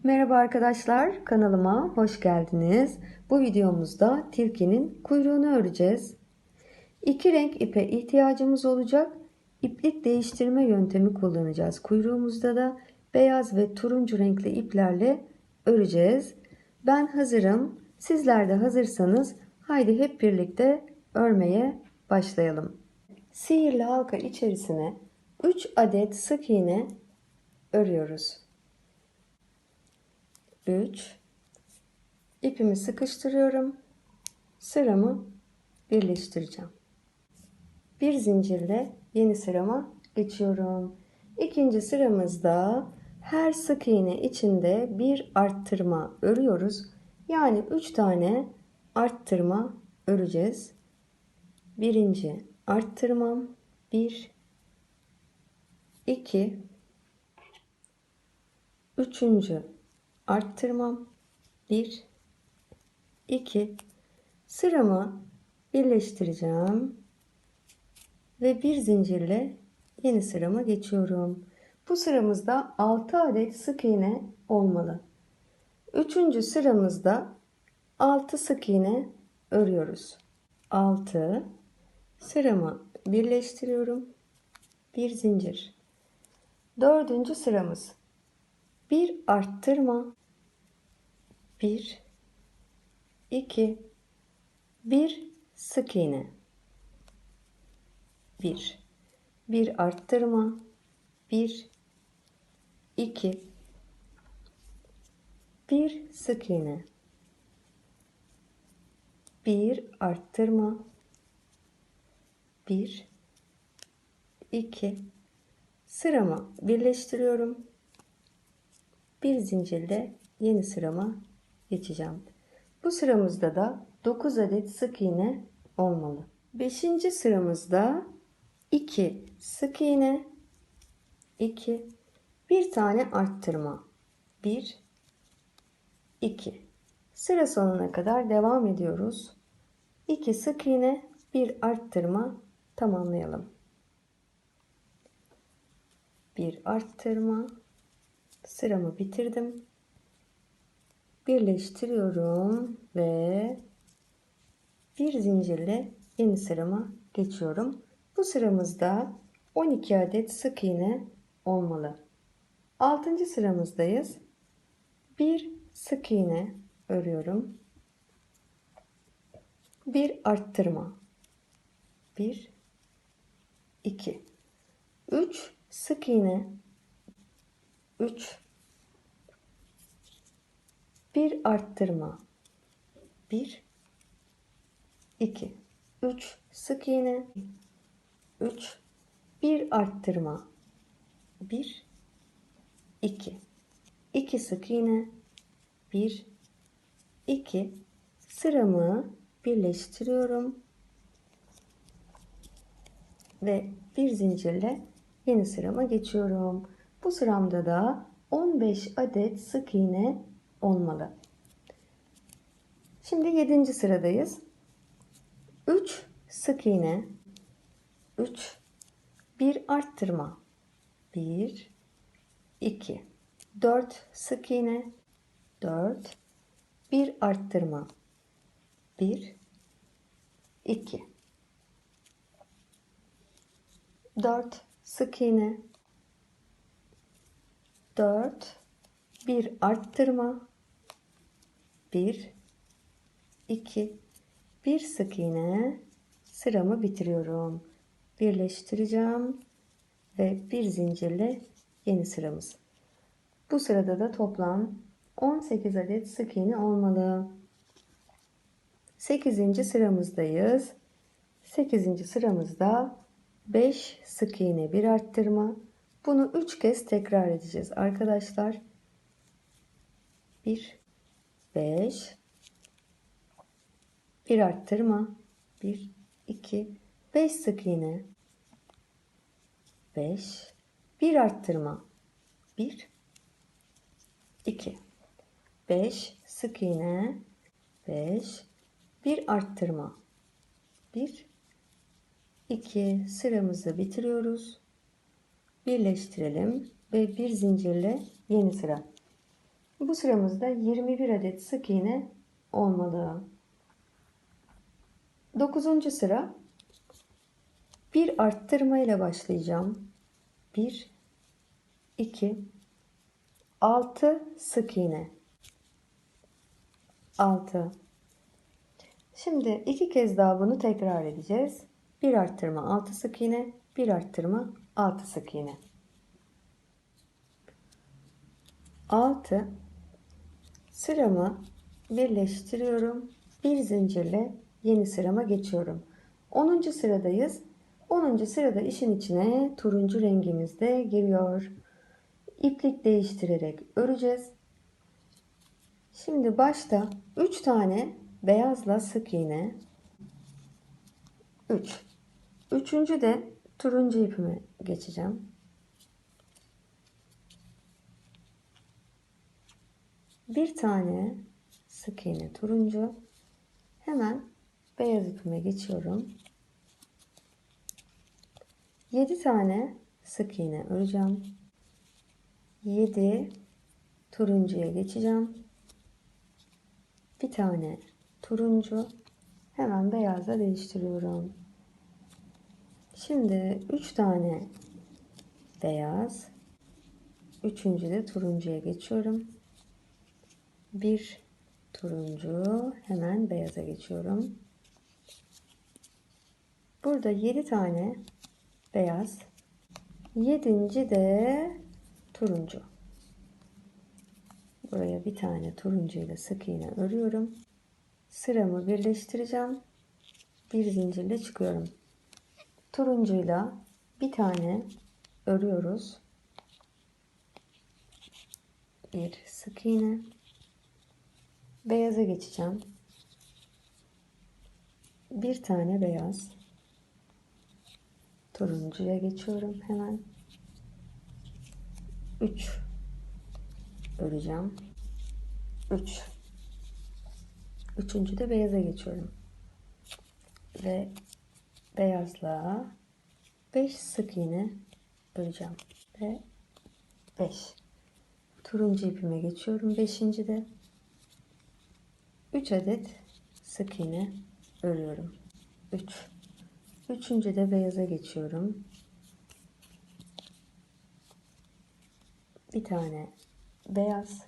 Merhaba arkadaşlar, kanalıma hoş geldiniz. Bu videomuzda tilkinin kuyruğunu öreceğiz. İki renk ipe ihtiyacımız olacak. İplik değiştirme yöntemi kullanacağız. Kuyruğumuzda da beyaz ve turuncu renkli iplerle öreceğiz. Ben hazırım. Sizler de hazırsanız haydi hep birlikte örmeye başlayalım. Sihirli halka içerisine 3 adet sık iğne örüyoruz. 3 ipimi sıkıştırıyorum. Sıramı birleştireceğim. Bir zincirle yeni sırama geçiyorum. İkinci sıramızda her sık iğne içinde bir arttırma örüyoruz. Yani 3 tane arttırma öreceğiz. Birinci arttırmam 1 2 üçüncü arttırmam 1 2 sıramı birleştireceğim ve bir zincirle yeni sırama geçiyorum. Bu sıramızda 6 adet sık iğne olmalı. Üçüncü sıramızda 6 sık iğne örüyoruz. 6 sıramı birleştiriyorum. Bir zincir. Dördüncü sıramız bir arttırma, 1 2 bir sık iğne, bir arttırma, 1 2 bir sık iğne, bir arttırma, 1 2 sıramı birleştiriyorum. Bir zincirle yeni sırama geçeceğim. Bu sıramızda da 9 adet sık iğne olmalı. 5. sıramızda 2 sık iğne, 2 bir tane arttırma, 1 2 sıra sonuna kadar devam ediyoruz. 2 sık iğne, bir arttırma tamamlayalım. Bir arttırma, sıramı bitirdim. Birleştiriyorum ve bir zincirle yeni sırama geçiyorum. Bu sıramızda 12 adet sık iğne olmalı. 6. sıramızdayız. Bir sık iğne örüyorum. Bir arttırma. 1 2 3 sık iğne, 3 bir arttırma, 1 2 3 sık iğne, 3 bir arttırma, 1 2 2 sık iğne, 1 2 sıramı birleştiriyorum ve bir zincirle yeni sırama geçiyorum. Bu sıramda da 15 adet sık iğne olmalı. Şimdi 7. sıradayız. 3 sık iğne, 3 bir arttırma, 1 2 4 sık iğne, 4 bir arttırma, 1 2 4 sık iğne, 4 bir arttırma, 1 2 bir sık iğne, sıramı bitiriyorum. Birleştireceğim ve bir zincirle yeni sıramız. Bu sırada da toplam 18 adet sık iğne olmalı. 8. sıramızdayız. 8. sıramızda 5 sık iğne, bir arttırma. Bunu 3 kez tekrar edeceğiz arkadaşlar. 1 5 bir arttırma, 1 2 5 sık iğne, 5 bir arttırma, 1 2 5 sık iğne, 5 bir arttırma, 1 2 sıramızı bitiriyoruz. Birleştirelim ve bir zincirle yeni sıra. Bu sıramızda 21 adet sık iğne olmalı. 9. sıra bir arttırma ile başlayacağım. 1 2 6 sık iğne. 6. Şimdi iki kez daha bunu tekrar edeceğiz. Bir arttırma 6 sık iğne, bir arttırma 6 sık iğne. 6. Sıramı birleştiriyorum. Bir zincirle yeni sırama geçiyorum. 10. sıradayız. 10. sırada işin içine turuncu rengimiz de giriyor. İplik değiştirerek öreceğiz. Şimdi başta 3 tane beyazla sık iğne. 3. Üçüncü de turuncu ipime geçeceğim. Bir tane sık iğne turuncu. Hemen beyaz ipime geçiyorum. 7 tane sık iğne öreceğim. 7 turuncuya geçeceğim. Bir tane turuncu. Hemen beyazla değiştiriyorum. Şimdi 3 tane beyaz. Üçüncü de turuncuya geçiyorum. Bir turuncu. Hemen beyaza geçiyorum. Burada 7 tane beyaz. 7. de turuncu. Buraya bir tane turuncu ile sık iğne örüyorum. Sıramı birleştireceğim. Bir zincirle çıkıyorum. Turuncuyla bir tane örüyoruz. Bir sık iğne. Beyaza geçeceğim. Bir tane beyaz. Turuncuya geçiyorum hemen. 3 öreceğim. 3. Üçüncü de beyaza geçiyorum. Ve beyazla 5 sık iğne öreceğim. Ve 5. Turuncu ipime geçiyorum. 5. de 3 adet sık iğne örüyorum. 3. Üçüncü de beyaza geçiyorum. Bir tane beyaz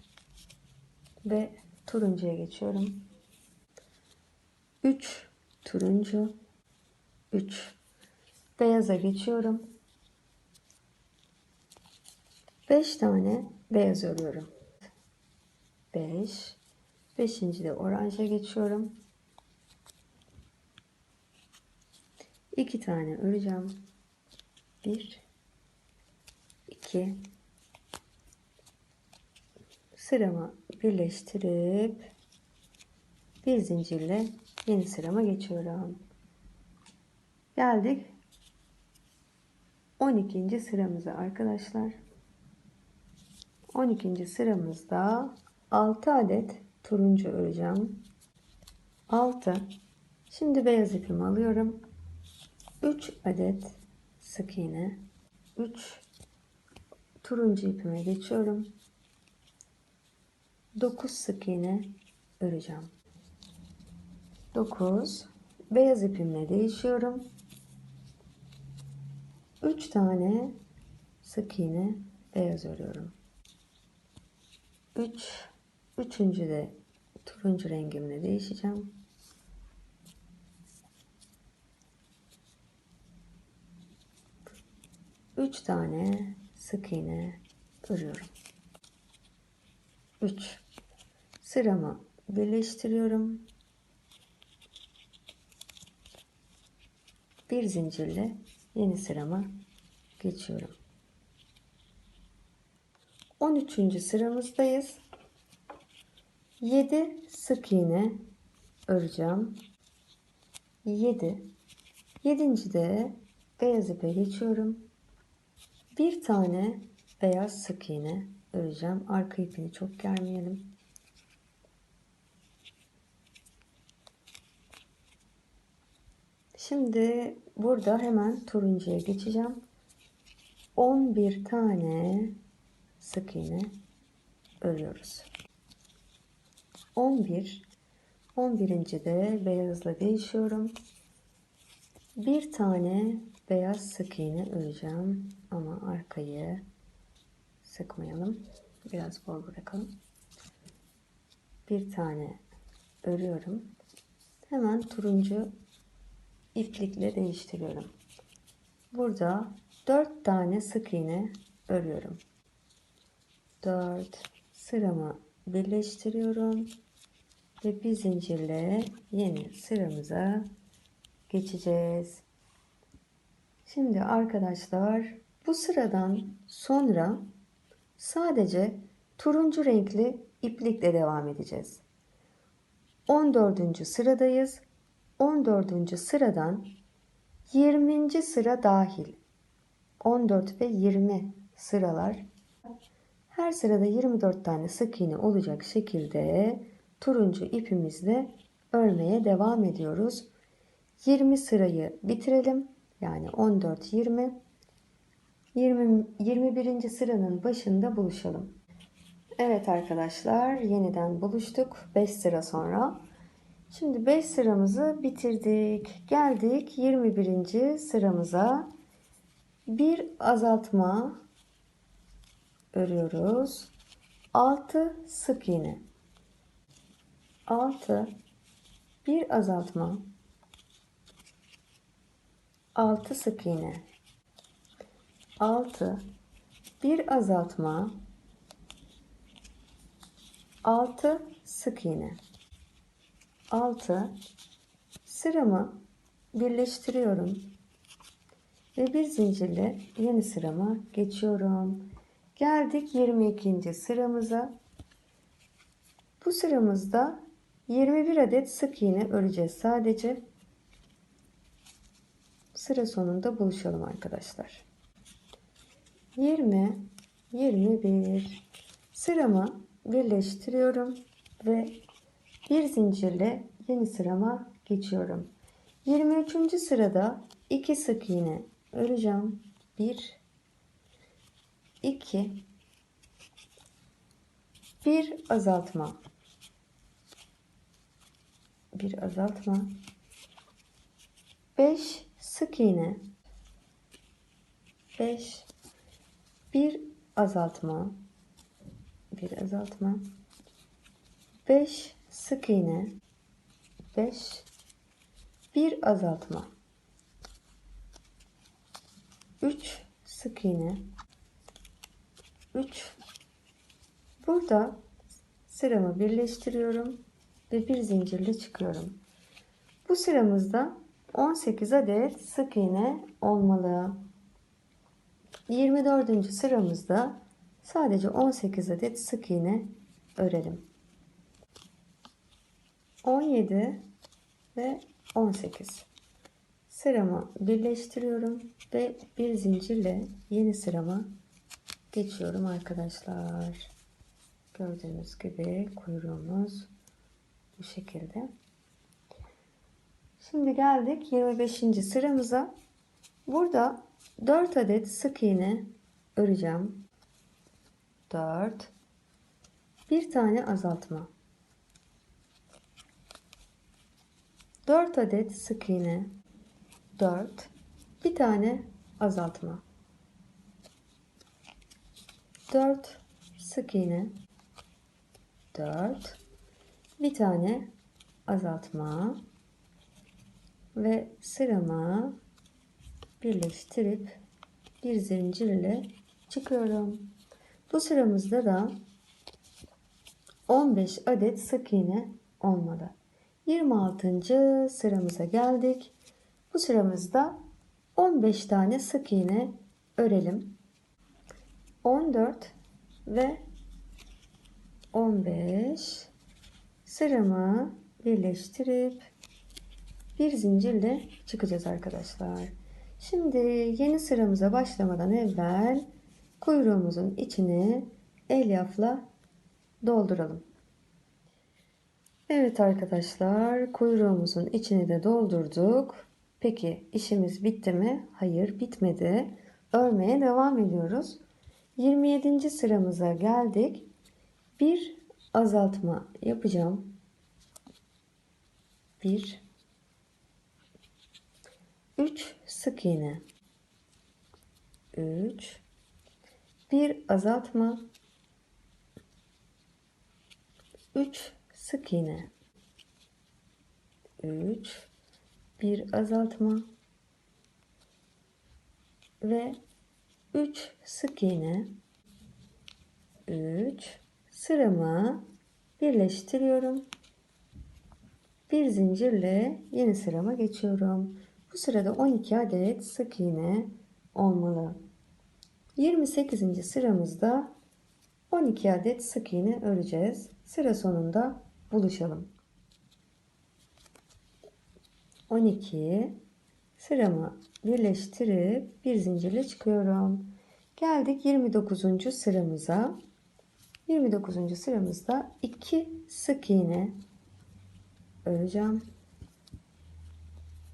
ve turuncuya geçiyorum. 3 turuncu, 3 beyaza geçiyorum. 5 tane beyaz örüyorum. 5. Beşinci de oranja geçiyorum. 2 tane öreceğim. 1 2 sıramı birleştirip bir zincirle yeni sırama geçiyorum. Geldik 12. sıramıza arkadaşlar. 12. sıramızda 6 adet turuncu öreceğim. 6. Şimdi beyaz ipimi alıyorum. 3 adet sık iğne. 3 turuncu ipime geçiyorum. 9 sık iğne öreceğim. 9 beyaz ipimle değişiyorum. 3 tane sık iğne beyaz örüyorum. 3 üçüncü de turuncu rengimle değişeceğim. 3 tane sık iğne örüyorum. 3 sıramı birleştiriyorum. Bir zincirle yeni sırama geçiyorum. 13. sıramızdayız. 7 sık iğne öreceğim. 7. 7. de beyaz ipe geçiyorum. Bir tane beyaz sık iğne öreceğim. Arka ipini çok germeyelim. Şimdi burada hemen turuncuya geçeceğim. 11 tane sık iğne örüyoruz. 11. 11. de beyazla değişiyorum. Bir tane beyaz sık iğne öreceğim ama arkayı sıkmayalım. Biraz bol bırakalım. Bir tane örüyorum. Hemen turuncu iplikle değiştiriyorum. Burada 4 tane sık iğne örüyorum. 4 sıramı birleştiriyorum ve bir zincirle yeni sıramıza geçeceğiz. Şimdi arkadaşlar bu sıradan sonra sadece turuncu renkli iplikle devam edeceğiz. 14. sıradayız. 14. sıradan 20. sıra dahil 14 ve 20 sıralar, her sırada 24 tane sık iğne olacak şekilde turuncu ipimizle örmeye devam ediyoruz. 20 sırayı bitirelim. Yani 14, 20, 21. sıranın başında buluşalım. Evet arkadaşlar, yeniden buluştuk 5 sıra sonra. Şimdi 5 sıramızı bitirdik. Geldik 21. sıramıza. Bir azaltma örüyoruz. 6 sık iğne. 6, bir azaltma, 6 sık iğne. 6, bir azaltma, 6 sık iğne. 6 sıramı birleştiriyorum ve bir zincirle yeni sırama geçiyorum. Geldik 22. sıramıza. Bu sıramızda 21 adet sık iğne öreceğiz sadece. Sıra sonunda buluşalım arkadaşlar. 20, 21 sıramı birleştiriyorum ve bir zincirle yeni sırama geçiyorum. 23. sırada 2 sık iğne öreceğim. 1, 2, bir azaltma, bir azaltma, 5 sık iğne, 5, bir azaltma, bir azaltma, 5 sık iğne, 5, bir azaltma, 3 sık iğne, 3. Burada sıramı birleştiriyorum ve bir zincirle çıkıyorum. Bu sıramızda 18 adet sık iğne olmalı. 24. sıramızda sadece 18 adet sık iğne örelim. 17 ve 18 sıramı birleştiriyorum ve bir zincirle yeni sırama geçiyorum arkadaşlar. Gördüğünüz gibi kuyruğumuz bu şekilde. Şimdi geldik 25. sıramıza. Burada 4 adet sık iğne öreceğim. 4, bir tane azaltma, 4 adet sık iğne, 4, bir tane azaltma, 4 sık iğne, 4, bir tane azaltma ve sıramı birleştirip bir zincirle çıkıyorum. Bu sıramızda da 15 adet sık iğne olmalı. 26. sıramıza geldik. Bu sıramızda 15 tane sık iğne örelim. 14 ve 15 sıramı birleştirip bir zincirle çıkacağız arkadaşlar. Şimdi yeni sıramıza başlamadan evvel kuyruğumuzun içini elyafla dolduralım. Evet arkadaşlar, kuyruğumuzun içini de doldurduk. Peki işimiz bitti mi? Hayır, bitmedi. Örmeye devam ediyoruz. 27. sıramıza geldik. Bir azaltma yapacağım. 1 3 sık iğne, 3 bir azaltma, 3 sık iğne, 3 bir azaltma ve 3 sık iğne, 3 sıramı birleştiriyorum. Bir zincirle yeni sırama geçiyorum. Bu sırada 12 adet sık iğne olmalı. 28. sıramızda 12 adet sık iğne öreceğiz. Sıra sonunda buluşalım. 12 sıramı birleştirip bir zincirle çıkıyorum. Geldik 29. sıramıza. 29. sıramızda 2 sık iğne öreceğim.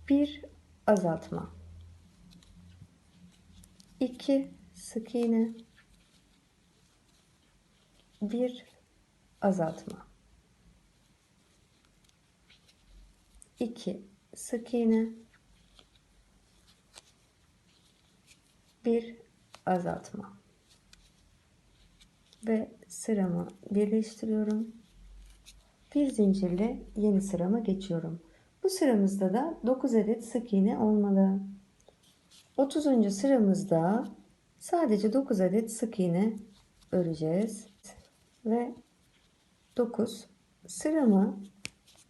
Bir azaltma, 2 sık iğne, bir azaltma, 2 sık iğne, bir azaltma ve sıramı birleştiriyorum. Bir zincirle yeni sırama geçiyorum. Bu sıramızda da 9 adet sık iğne olmalı. 30. sıramızda sadece 9 adet sık iğne öreceğiz ve 9 sıramı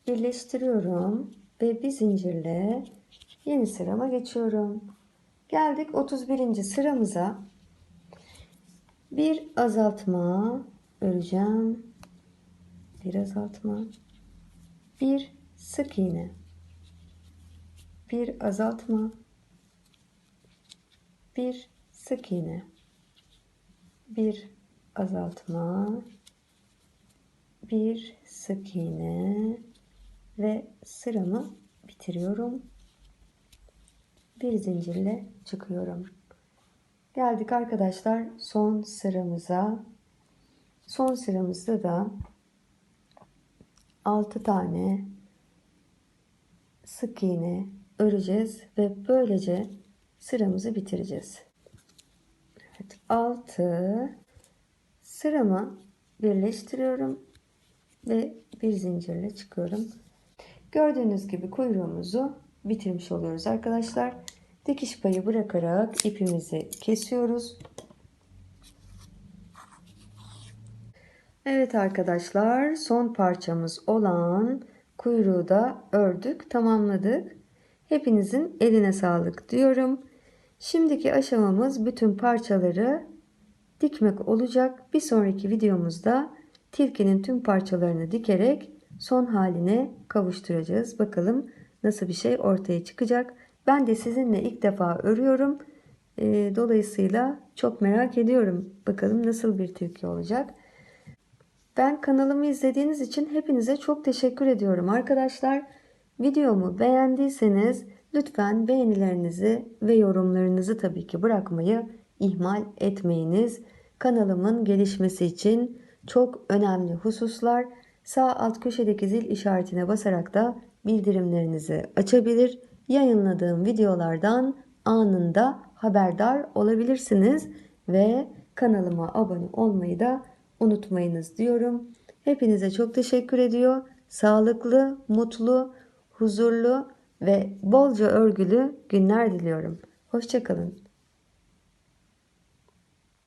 birleştiriyorum ve bir zincirle yeni sırama geçiyorum. Geldik 31. sıramıza. Bir azaltma öreceğim. Bir azaltma, bir sık iğne, bir azaltma, bir sık iğne, bir azaltma, bir sık iğne ve sıramı bitiriyorum. Bir zincirle çıkıyorum. Geldik arkadaşlar son sıramıza. Son sıramızda da 6 tane sık iğne öreceğiz ve böylece sıramızı bitireceğiz. Evet, 6 sıramı birleştiriyorum ve bir zincirle çıkıyorum. Gördüğünüz gibi kuyruğumuzu bitirmiş oluyoruz arkadaşlar. Dikiş payı bırakarak ipimizi kesiyoruz. Evet arkadaşlar, son parçamız olan kuyruğu da ördük, tamamladık. Hepinizin eline sağlık diyorum. Şimdiki aşamamız bütün parçaları dikmek olacak. Bir sonraki videomuzda tilkinin tüm parçalarını dikerek son haline kavuşturacağız. Bakalım nasıl bir şey ortaya çıkacak. Ben de sizinle ilk defa örüyorum. Dolayısıyla çok merak ediyorum. Bakalım nasıl bir tilki olacak. Ben kanalımı izlediğiniz için hepinize çok teşekkür ediyorum arkadaşlar. Videomu beğendiyseniz lütfen beğenilerinizi ve yorumlarınızı tabii ki bırakmayı ihmal etmeyiniz. Kanalımın gelişmesi için çok önemli hususlar. Sağ alt köşedeki zil işaretine basarak da bildirimlerinizi açabilir. Yayınladığım videolardan anında haberdar olabilirsiniz ve kanalıma abone olmayı da unutmayınız diyorum. Hepinize çok teşekkür ediyor. Sağlıklı, mutlu, huzurlu ve bolca örgülü günler diliyorum. Hoşça kalın.